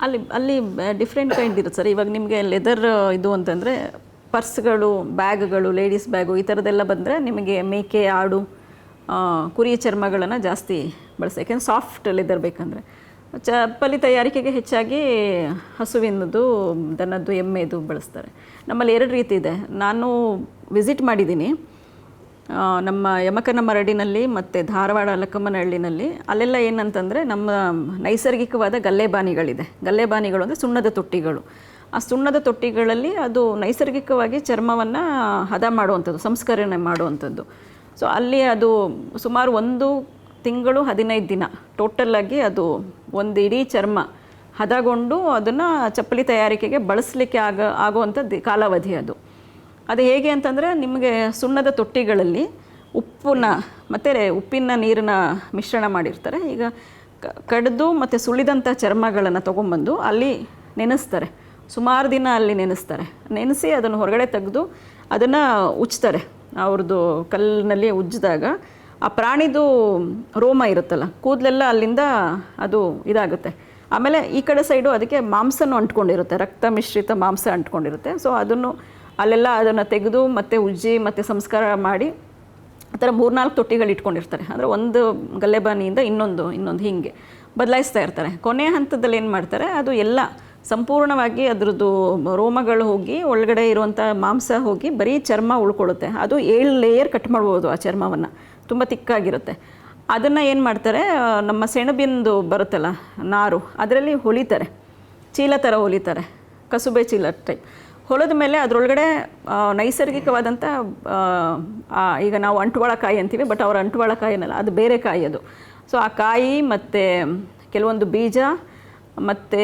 ಅಲ್ಲಿ ಅಲ್ಲಿ different kind ಇರುತ್ತೆ ಸರ್. ಇವಾಗ ನಿಮಗೆ ಲೆದರ್ ಇದು ಅಂತಂದರೆ ಪರ್ಸ್ಗಳು, ಬ್ಯಾಗ್ಗಳು, ಲೇಡೀಸ್ ಬ್ಯಾಗು ಈ ಥರದ್ದೆಲ್ಲ ಬಂದರೆ ನಿಮಗೆ ಮೇಕೆ, ಆಡು, ಕುರಿ ಚರ್ಮಗಳನ್ನು ಜಾಸ್ತಿ ಬಳಸ್ತಾರೆ. ಯಾಕೆಂದರೆ ಸಾಫ್ಟ್ ಲೆದರ್ ಬೇಕಂದರೆ. ಚಪ್ಪಲಿ ತಯಾರಿಕೆಗೆ ಹೆಚ್ಚಾಗಿ ಹಸುವಿನದು, ದನದ್ದು, ಎಮ್ಮೆದು ಬಳಸ್ತಾರೆ. ನಮ್ಮಲ್ಲಿ 2 ರೀತಿ ಇದೆ. ನಾನು ವಿಸಿಟ್ ಮಾಡಿದ್ದೀನಿ ನಮ್ಮ ಯಮಕನ ಮರಡಿನಲ್ಲಿ ಮತ್ತು ಧಾರವಾಡ ಲಕ್ಕಮ್ಮನಹಳ್ಳಿನಲ್ಲಿ. ಅಲ್ಲೆಲ್ಲ ಏನಂತಂದರೆ ನಮ್ಮ ನೈಸರ್ಗಿಕವಾದ ಗಲ್ಲೆಬಾನಿಗಳಿದೆ. ಗಲ್ಲೆಬಾನಿಗಳು ಅಂದರೆ ಸುಣ್ಣದ ತೊಟ್ಟಿಗಳು. ಆ ಸುಣ್ಣದ ತೊಟ್ಟಿಗಳಲ್ಲಿ ಅದು ನೈಸರ್ಗಿಕವಾಗಿ ಚರ್ಮವನ್ನು ಹದ ಮಾಡುವಂಥದ್ದು, ಸಂಸ್ಕರಣೆ ಮಾಡುವಂಥದ್ದು. ಸೊ ಅಲ್ಲಿ ಅದು ಸುಮಾರು 1 ತಿಂಗಳು 15 ದಿನ ಟೋಟಲ್ಲಾಗಿ ಅದು ಒಂದು ಇಡೀ ಚರ್ಮ ಹದಗೊಂಡು ಅದನ್ನು ಚಪ್ಪಲಿ ತಯಾರಿಕೆಗೆ ಬಳಸಲಿಕ್ಕೆ ಆಗುವಂಥದ್ದು ಕಾಲಾವಧಿ ಅದು. ಅದು ಹೇಗೆ ಅಂತಂದರೆ ನಿಮಗೆ ಸುಣ್ಣದ ತೊಟ್ಟಿಗಳಲ್ಲಿ ಉಪ್ಪಿನ ನೀರಿನ ಮಿಶ್ರಣ ಮಾಡಿರ್ತಾರೆ. ಈಗ ಕಡಿದು ಮತ್ತು ಸುಳಿದಂಥ ಚರ್ಮಗಳನ್ನು ತೊಗೊಂಬಂದು ಅಲ್ಲಿ ನೆನೆಸ್ತಾರೆ. ಸುಮಾರು ದಿನ ಅಲ್ಲಿ ನೆನೆಸಿ ಅದನ್ನು ಹೊರಗಡೆ ತೆಗೆದು ಅದನ್ನು ಉಜ್ತಾರೆ. ಅವ್ರದ್ದು ಕಲ್ಲಿನಲ್ಲಿ ಉಜ್ಜಿದಾಗ ಆ ಪ್ರಾಣಿದು ರೋಮ ಇರುತ್ತಲ್ಲ, ಕೂದಲೆಲ್ಲ ಅಲ್ಲಿಂದ ಅದು ಇದಾಗುತ್ತೆ. ಆಮೇಲೆ ಈ ಕಡೆ ಸೈಡು ಅದಕ್ಕೆ ಮಾಂಸನೂ ಅಂಟ್ಕೊಂಡಿರುತ್ತೆ, ರಕ್ತ ಮಿಶ್ರಿತ ಮಾಂಸ ಅಂಟ್ಕೊಂಡಿರುತ್ತೆ. ಸೊ ಅದನ್ನು ತೆಗೆದು ಮತ್ತು ಉಜ್ಜಿ ಮತ್ತು ಸಂಸ್ಕಾರ ಮಾಡಿ ಆ ಥರ 3-4 ತೊಟ್ಟಿಗಳು ಇಟ್ಕೊಂಡಿರ್ತಾರೆ. ಅಂದರೆ ಒಂದು ಗಲ್ಲೆಬಾನಿಯಿಂದ ಇನ್ನೊಂದು ಹೀಗೆ ಬದಲಾಯಿಸ್ತಾ ಇರ್ತಾರೆ. ಕೊನೆಯ ಹಂತದಲ್ಲಿ ಏನು ಮಾಡ್ತಾರೆ, ಅದು ಎಲ್ಲ ಸಂಪೂರ್ಣವಾಗಿ ಅದರದ್ದು ರೋಮಗಳು ಹೋಗಿ ಒಳಗಡೆ ಇರುವಂಥ ಮಾಂಸ ಹೋಗಿ ಬರೀ ಚರ್ಮ ಉಳ್ಕೊಳ್ಳುತ್ತೆ. ಅದು 7 ಲೇಯರ್ ಕಟ್ ಮಾಡ್ಬೋದು ಆ ಚರ್ಮವನ್ನು, ತುಂಬ ತಿಕ್ಕಾಗಿರುತ್ತೆ. ಅದನ್ನು ಏನು ಮಾಡ್ತಾರೆ, ನಮ್ಮ ಸೆಣಬಿಂದು ಬರುತ್ತಲ್ಲ ನಾರು, ಅದರಲ್ಲಿ ಹೊಲಿತಾರೆ, ಚೀಲ ಥರ ಹೊಲಿತಾರೆ, ಕಸುಬೆ ಚೀಲ ಟೈಪ್. ಹೊಲಿದ ಮೇಲೆ ಅದರೊಳಗಡೆ ನೈಸರ್ಗಿಕವಾದಂಥ ಈಗ ನಾವು ಅಂಟುವಾಳಕಾಯಿ ಅಂತೀವಿ, ಬಟ್ ಅವ್ರ ಅಂಟುವಾಳಕಾಯಿನಲ್ಲ, ಅದು ಬೇರೆ ಕಾಯಿ ಅದು. ಸೊ ಆ ಕಾಯಿ ಮತ್ತು ಕೆಲವೊಂದು ಬೀಜ ಮತ್ತು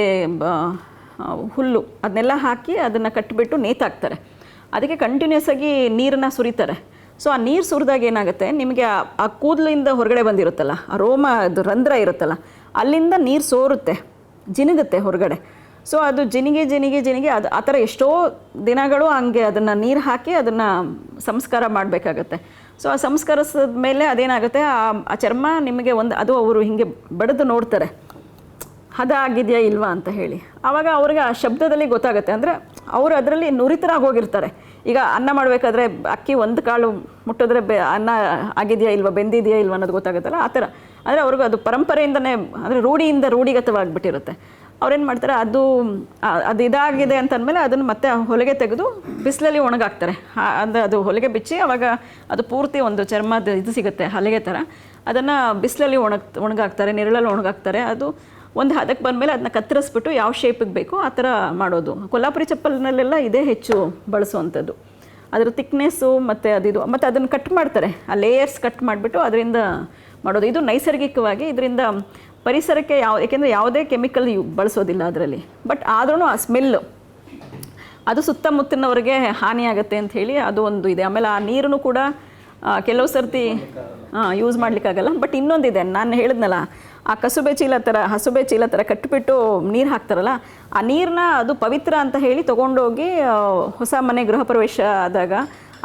ಹುಲ್ಲು ಅದನ್ನೆಲ್ಲ ಹಾಕಿ ಅದನ್ನು ಕಟ್ಟಿಬಿಟ್ಟು ನೇತಾಕ್ತಾರೆ. ಅದಕ್ಕೆ ಕಂಟಿನ್ಯೂಸ್ ಆಗಿ ನೀರನ್ನು ಸುರಿತಾರೆ. ಸೊ ಆ ನೀರು ಸುರಿದಾಗ ಏನಾಗುತ್ತೆ, ನಿಮಗೆ ಆ ಕೂದಲಿಂದ ಹೊರಗಡೆ ಬಂದಿರುತ್ತಲ್ಲ, ಆ ರೋಮ ಅದು ರಂಧ್ರ ಇರುತ್ತಲ್ಲ, ಅಲ್ಲಿಂದ ನೀರು ಸೋರುತ್ತೆ, ಜಿನುಗುತ್ತೆ ಹೊರಗಡೆ. ಸೊ ಅದು ಜಿನಿಗೆ ಅದು ಆ ಥರ ಎಷ್ಟೋ ದಿನಗಳು ಹಂಗೆ ಅದನ್ನು ನೀರು ಹಾಕಿ ಅದನ್ನು ಸಂಸ್ಕಾರ ಮಾಡಬೇಕಾಗತ್ತೆ. ಸೊ ಆ ಸಂಸ್ಕರಿಸಿದ ಮೇಲೆ ಅದೇನಾಗುತ್ತೆ, ಆ ಚರ್ಮ ನಿಮಗೆ ಅದು ಅವರು ಹೀಗೆ ಬಡಿದು ನೋಡ್ತಾರೆ ಹದ ಆಗಿದೆಯಾ ಇಲ್ವಾ ಅಂತ ಹೇಳಿ. ಆವಾಗ ಅವ್ರಿಗೆ ಆ ಶಬ್ದದಲ್ಲಿ ಗೊತ್ತಾಗುತ್ತೆ. ಅಂದರೆ ಅವರು ಅದರಲ್ಲಿ ನುರಿತರಾಗಿ ಹೋಗಿರ್ತಾರೆ. ಈಗ ಅನ್ನ ಮಾಡಬೇಕಾದ್ರೆ ಅಕ್ಕಿ 1 ಕಾಳು ಮುಟ್ಟಿದ್ರೆ ಅನ್ನ ಆಗಿದೆಯಾ ಇಲ್ವಾ, ಬೆಂದಿದೆಯಾ ಇಲ್ವಾ ಅನ್ನೋದು ಗೊತ್ತಾಗುತ್ತಲ್ಲ, ಆ ಥರ. ಅಂದರೆ ಅವ್ರಿಗೂ ಅದು ಪರಂಪರೆಯಿಂದನೇ, ಅಂದರೆ ರೂಢಿಗತವಾಗಿಬಿಟ್ಟಿರುತ್ತೆ. ಅವ್ರೇನು ಮಾಡ್ತಾರೆ, ಅದು ಇದಾಗಿದೆ ಅಂತಂದಮೇಲೆ ಅದನ್ನು ಮತ್ತೆ ಹೊಲಿಗೆ ತೆಗೆದು ಬಿಸಿಲಲ್ಲಿ ಒಣಗಾಕ್ತಾರೆ. ಅಂದರೆ ಅದು ಹೊಲಿಗೆ ಬಿಚ್ಚಿ ಆವಾಗ ಅದು ಪೂರ್ತಿ ಒಂದು ಚರ್ಮದ ಇದು ಸಿಗುತ್ತೆ, ಹಲಿಗೆ ಥರ. ಅದನ್ನು ಬಿಸಿಲಲ್ಲಿ ಒಣಗಾಕ್ತಾರೆ, ನೆರಳಲ್ಲಿ ಒಣಗಾಕ್ತಾರೆ. ಅದು ಒಂದು ಹದಕ್ಕೆ ಬಂದಮೇಲೆ ಅದನ್ನ ಕತ್ತರಿಸ್ಬಿಟ್ಟು ಯಾವ ಶೇಪಿಗೆ ಬೇಕೋ ಆ ಥರ ಮಾಡೋದು. ಕೊಲ್ಲಾಪುರಿ ಚಪ್ಪಲಿನಲ್ಲೆಲ್ಲ ಇದೇ ಹೆಚ್ಚು ಬಳಸುವಂಥದ್ದು. ಅದರ ತಿಕ್ನೆಸ್ಸು ಮತ್ತು ಮತ್ತು ಅದನ್ನು ಕಟ್ ಮಾಡ್ತಾರೆ, ಆ ಲೇಯರ್ಸ್ ಕಟ್ ಮಾಡಿಬಿಟ್ಟು ಅದರಿಂದ ಮಾಡೋದು. ಇದು ನೈಸರ್ಗಿಕವಾಗಿ, ಇದರಿಂದ ಪರಿಸರಕ್ಕೆ ಏಕೆಂದರೆ ಯಾವುದೇ ಕೆಮಿಕಲ್ ಬಳಸೋದಿಲ್ಲ ಅದರಲ್ಲಿ. ಬಟ್ ಆದ್ರೂ ಆ ಸ್ಮೆಲ್ಲು ಅದು ಸುತ್ತಮುತ್ತಲಿನವ್ರಿಗೆ ಹಾನಿಯಾಗುತ್ತೆ ಅಂಥೇಳಿ ಅದು ಒಂದು ಇದೆ. ಆಮೇಲೆ ಆ ನೀರನ್ನು ಕೂಡ ಕೆಲವು ಸರ್ತಿ ಯೂಸ್ ಮಾಡಲಿಕ್ಕಾಗಲ್ಲ. ಬಟ್ ಇನ್ನೊಂದಿದೆ, ನಾನು ಹೇಳಿದ್ನಲ್ಲ, ಆ ಹಸುಬೆ ಚೀಲ ಥರ ಕಟ್ಟಿಬಿಟ್ಟು ನೀರು ಹಾಕ್ತಾರಲ್ಲ, ಆ ನೀರನ್ನ ಅದು ಪವಿತ್ರ ಅಂತ ಹೇಳಿ ತೊಗೊಂಡೋಗಿ ಹೊಸ ಮನೆ ಗೃಹ ಪ್ರವೇಶ ಆದಾಗ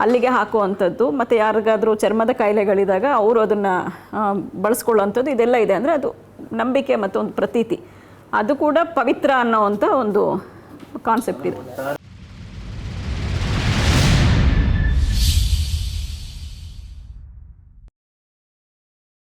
ಅಲ್ಲಿಗೆ ಹಾಕುವಂಥದ್ದು. ಮತ್ತು ಯಾರಿಗಾದರೂ ಚರ್ಮದ ಕಾಯಿಲೆಗಳಿದಾಗ ಅವರು ಅದನ್ನು ಬಳಸ್ಕೊಳ್ಳೋವಂಥದ್ದು ಇದೆಲ್ಲ ಇದೆ. ಅಂದರೆ ಅದು ನಂಬಿಕೆ ಮತ್ತು ಒಂದು ಪ್ರತೀತಿ, ಅದು ಕೂಡ ಪವಿತ್ರ ಅನ್ನೋವಂಥ ಒಂದು ಕಾನ್ಸೆಪ್ಟ್ ಇದೆ.